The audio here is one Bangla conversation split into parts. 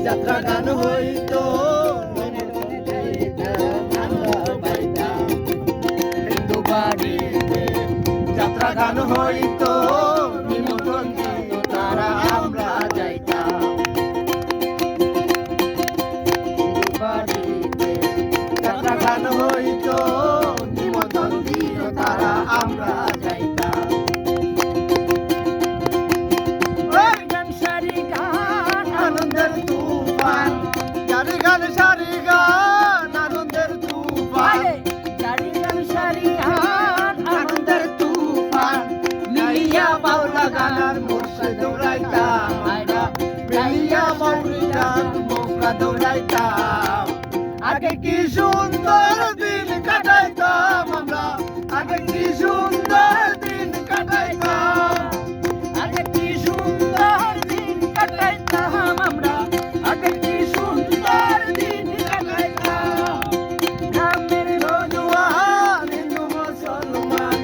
যাত্রা গান হইতো হিন্দু বাড়িতে যাত্রা গান হইতো নিমন্ত্রণ দিত তারা আমরা যাইতাম হিন্দু বাড়িতে যাত্রা গান হইতো নিমন্ত্রণ দিত তারা আমরা যাইতাম আনন্দের তুফান জারি গান সারি গান আনন্দের তুফান জারি গান সারি গান আনন্দের তুফান মিলিয়া বাউলা গানার মোরশে দৌড়াইতাম আমরা মিলিয়া বাউলা মোরশে দৌড়াইতাম আগে কি সুন্দর দিন কাটাইতাম আমরা আগে কি সুন্দর দিন কাটাইতাম আগে কি সুন্দর দিন কাটাইতাম আমরা আগে কি সুন্দর দিন কাটাইতাম গ্রামের নওজোয়ান হিন্দু মুসলমান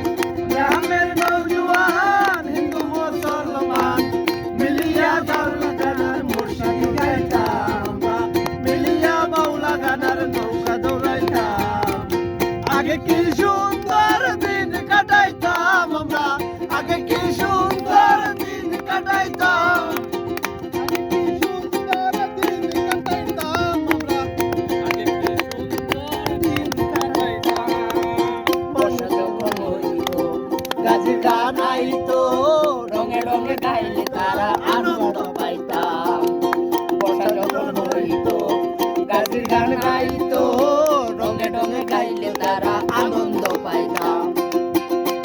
গ্রামের নওজোয়ান হিন্দু মুসলমান মিলিয়া বাউলা গানার মুর্শিদ গাইতাম মিলিয়া বাউলা গানার নৌকা দৌড়াইতাম আগে কি সুন্দর দিন কাটাইতাম আমরা আগে কি সুন্দর দিন কাটাইতাম গাছের গান আইতো রঙে রঙে গাইলে তারা আনন্দ পাইতাম বর্ষা যখন হইতো গাছের গান গাইতো রঙে রঙে গাইলে তারা আনন্দ পাইতাম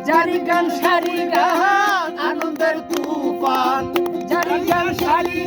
জারি গান সারি গান আনন্দের তুফান জারি গান সারি